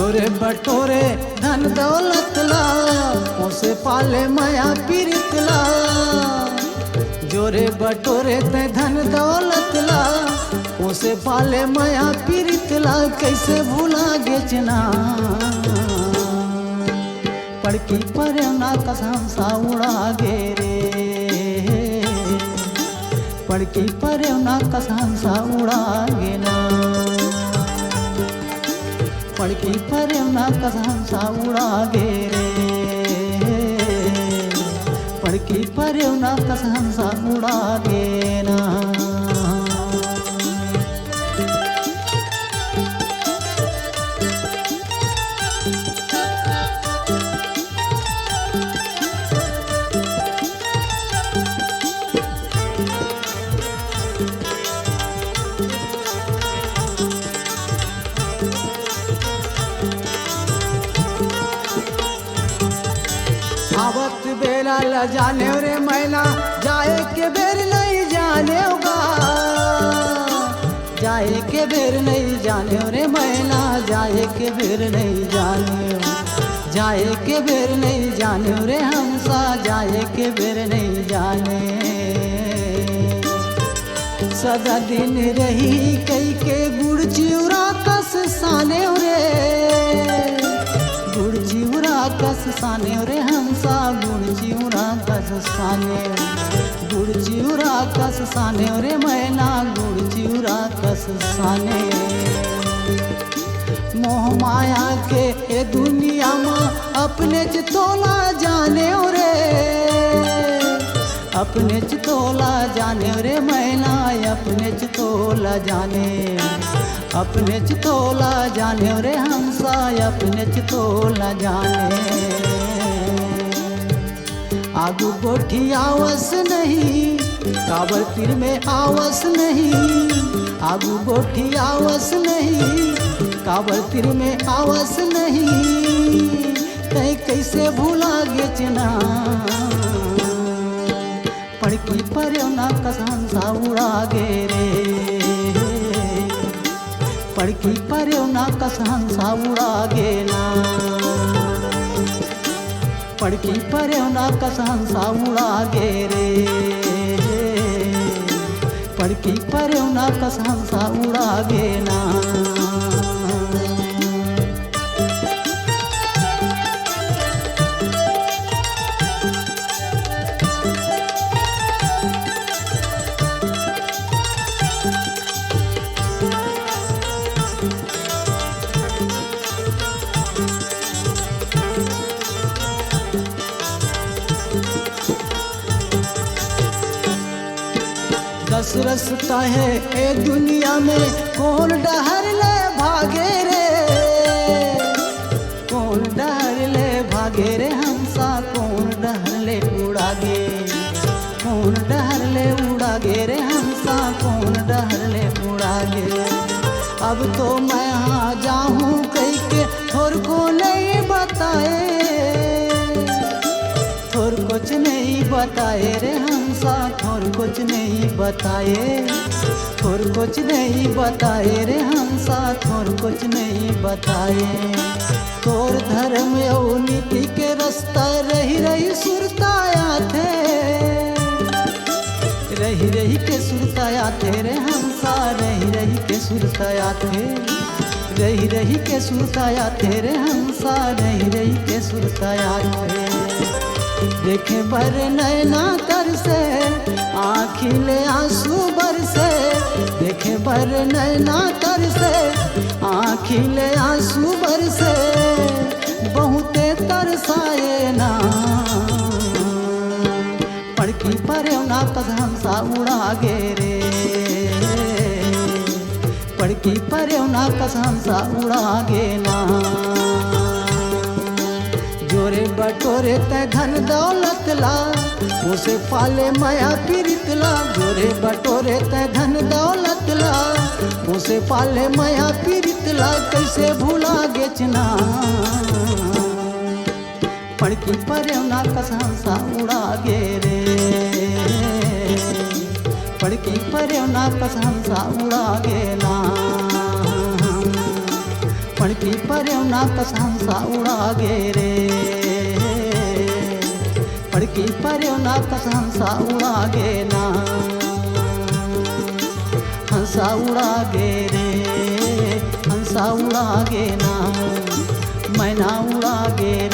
जोरे बटोरे धन दौलत ला, उसे पाले माया पीरित ला। जोरे बटोरे ते धन दौलत ला, उसे पाले माया पीरित ला। कैसे भूला गेचना पड़की पर ना कसम सा उड़ा गे रे, पड़की पर ना कसम सा उड़ा गे ना, पड़की पर ना कसम सा उड़ा गे रे, पड़की पर ना कसम सा उड़ा गे ना। आवत बेला ल जाने रे मैना, जाए के बेर नहीं जाने होगा, जाए के बेर नहीं जाने रे मैना, जाए के बेर नहीं जाने, जाए के बेर नहीं जाने रे हमसा, जाए के बेर नहीं जाने। सदा दिन रही कई के गुड़ चिउरा कस साने रे, गुड़ चिउरा कस साने रे हमसा, गुड़ चिउरा कस साने, गुड़ चिउरा कस साने रे मैना, गुड़ चिउरा कस साने। मोह माया के ए दुनिया में अपने चितोला जाने रे, अपने चितोला जाने रे मैना, अपने चितोला जाने, अपने चितोला जाने रे हमसा, अपने चितोला जाने। आगू गोठी आवस नहीं, काबर तीर में आवस नहीं, आगू गोठी आवस नहीं, काबर तीर में आवस नहीं। कहीं कैसे भूला गेचना पड़की पर ना कसम सा उड़ा गे रे, पड़की पर ना कसम सा उड़ा गे ना, पड़की पर ना कसम सा उड़ा गे रे, पड़की पर ना कसम सा उड़ा गे ना। दस रस्ता है ए दुनिया में, कौन डहर ले भागे रे, कौन डहर ले भागे रे हमसा, कौन डहर ले उड़ा गे, कौन डहर ले उड़ा गे रे हमसा, कौन डहर ले उड़ा गे। अब तो मैं यहाँ जाऊँ कहीं के थोर को नहीं बताए, थोर कुछ नहीं बताए रे हमसा, थोर कुछ नहीं बताए, थोर कुछ नहीं बताए रे हमसा, थोर कुछ नहीं बताए। तोर धर्म और नीति के रास्ता रही रही सुरताया थे, रही रही के सुरताया थे रे हमसा, रही रही के सुरताया थे, रही रही के सुरताया थे रे हमसा, रही रही के सुरताया थे। देखे भर नैना तर से आँखिले आंसू बरसे, देखे भर नैना तर से आँखिले आंसू बरसे, बहुते तरसाए ना पड़की पर ना कसम सा उड़ा गे रे, पड़की पर ना कसम सा उड़ा गे ना। जोरे बटोरे ते धन दौलत ला, उसे पाले माया पीरित ला। जोरे बटोरे ते धन दौलत ला, उसे पाले माया पीरित ला। कैसे भूला गेचना पड़की पर ना कसम सा उड़ा गे रे, पड़की पर ना कसम सा उड़ा गे ना। फड़की पर ना कस हंसा उड़ा गे रे, फड़की पर ना कस हंसा उड़ा गे ना, हंसा उड़ा गे रे, हंसा उड़ा गे ना, मैना उड़ा गे